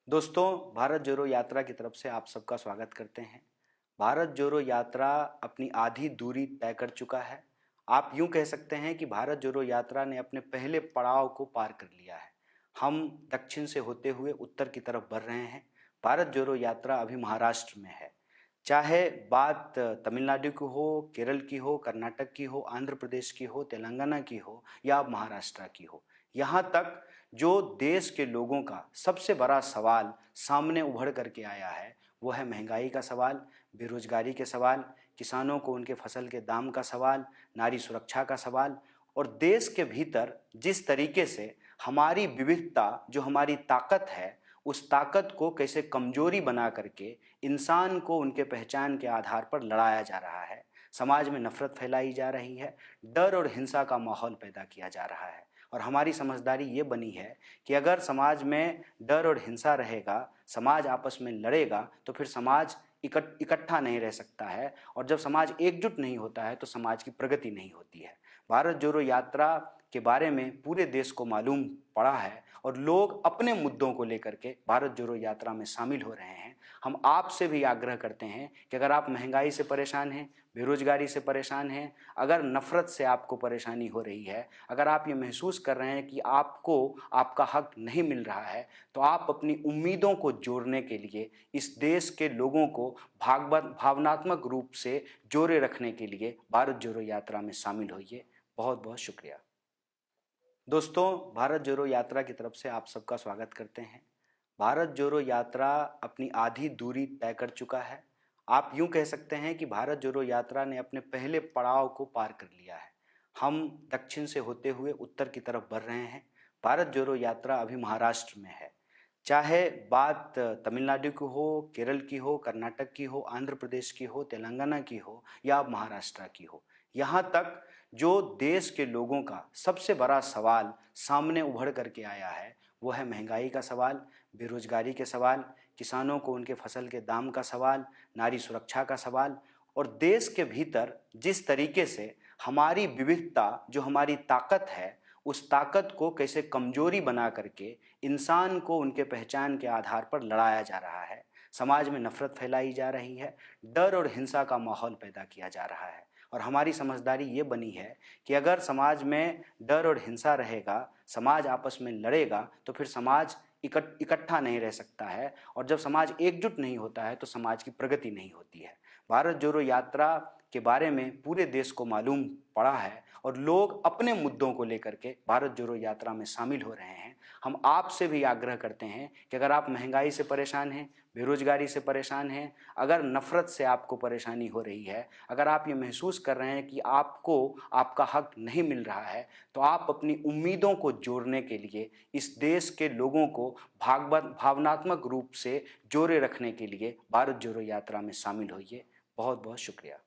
दोस्तों, भारत जोड़ो यात्रा की तरफ से आप सबका स्वागत करते हैं। भारत जोड़ो यात्रा अपनी आधी दूरी तय कर चुका है। आप यूं कह सकते हैं कि भारत जोड़ो यात्रा ने अपने पहले पड़ाव को पार कर लिया है। हम दक्षिण से होते हुए उत्तर की तरफ बढ़ रहे हैं। भारत जोड़ो यात्रा अभी महाराष्ट्र में है। चाहे बात तमिलनाडु की हो, केरल की हो, कर्नाटक की हो, आंध्र प्रदेश की हो, तेलंगाना की हो या महाराष्ट्र की हो, यहाँ तक जो देश के लोगों का सबसे बड़ा सवाल सामने उभर करके आया है वो है महंगाई का सवाल, बेरोजगारी के सवाल, किसानों को उनके फसल के दाम का सवाल, नारी सुरक्षा का सवाल। और देश के भीतर जिस तरीके से हमारी विविधता जो हमारी ताकत है उस ताकत को कैसे कमजोरी बना करके इंसान को उनके पहचान के आधार पर लड़ाया जा रहा है, समाज में नफरत फैलाई जा रही है, डर और हिंसा का माहौल पैदा किया जा रहा है। और हमारी समझदारी ये बनी है कि अगर समाज में डर और हिंसा रहेगा, समाज आपस में लड़ेगा, तो फिर समाज इकट्ठा नहीं रह सकता है। और जब समाज एकजुट नहीं होता है तो समाज की प्रगति नहीं होती है। भारत जोड़ो यात्रा के बारे में पूरे देश को मालूम पड़ा है और लोग अपने मुद्दों को लेकर के भारत जोड़ो यात्रा में शामिल हो रहे हैं। हम आपसे भी आग्रह करते हैं कि अगर आप महंगाई से परेशान हैं, बेरोजगारी से परेशान हैं, अगर नफरत से आपको परेशानी हो रही है, अगर आप ये महसूस कर रहे हैं कि आपको आपका हक नहीं मिल रहा है, तो आप अपनी उम्मीदों को जोड़ने के लिए इस देश के लोगों को भावनात्मक रूप से जोड़े रखने के लिए भारत जोड़ो यात्रा में शामिल होइए। बहुत बहुत शुक्रिया। दोस्तों, भारत जोड़ो यात्रा की तरफ से आप सबका स्वागत करते हैं। भारत जोड़ो यात्रा अपनी आधी दूरी तय कर चुका है। आप यूं कह सकते हैं कि भारत जोड़ो यात्रा ने अपने पहले पड़ाव को पार कर लिया है। हम दक्षिण से होते हुए उत्तर की तरफ बढ़ रहे हैं। भारत जोड़ो यात्रा अभी महाराष्ट्र में है। चाहे बात तमिलनाडु की हो, केरल की हो, कर्नाटक की हो, आंध्र प्रदेश की हो, तेलंगाना की हो या महाराष्ट्र की हो, यहाँ तक जो देश के लोगों का सबसे बड़ा सवाल सामने उभर करके आया है वो है महंगाई का सवाल, बेरोजगारी के सवाल, किसानों को उनके फसल के दाम का सवाल, नारी सुरक्षा का सवाल। और देश के भीतर जिस तरीके से हमारी विविधता जो हमारी ताकत है उस ताकत को कैसे कमजोरी बना करके इंसान को उनके पहचान के आधार पर लड़ाया जा रहा है, समाज में नफरत फैलाई जा रही है, डर और हिंसा का माहौल पैदा किया जा रहा है। और हमारी समझदारी ये बनी है कि अगर समाज में डर और हिंसा रहेगा, समाज आपस में लड़ेगा, तो फिर समाज इकट्ठा नहीं रह सकता है। और जब समाज एकजुट नहीं होता है तो समाज की प्रगति नहीं होती है। भारत जोड़ो यात्रा के बारे में पूरे देश को मालूम पड़ा है और लोग अपने मुद्दों को लेकर के भारत जोड़ो यात्रा में शामिल हो रहे हैं। हम आपसे भी आग्रह करते हैं कि अगर आप महंगाई से परेशान हैं, बेरोजगारी से परेशान हैं, अगर नफरत से आपको परेशानी हो रही है, अगर आप ये महसूस कर रहे हैं कि आपको आपका हक नहीं मिल रहा है, तो आप अपनी उम्मीदों को जोड़ने के लिए इस देश के लोगों को भावनात्मक रूप से जोड़े रखने के लिए भारत जोड़ो यात्रा में शामिल होइए। बहुत बहुत शुक्रिया।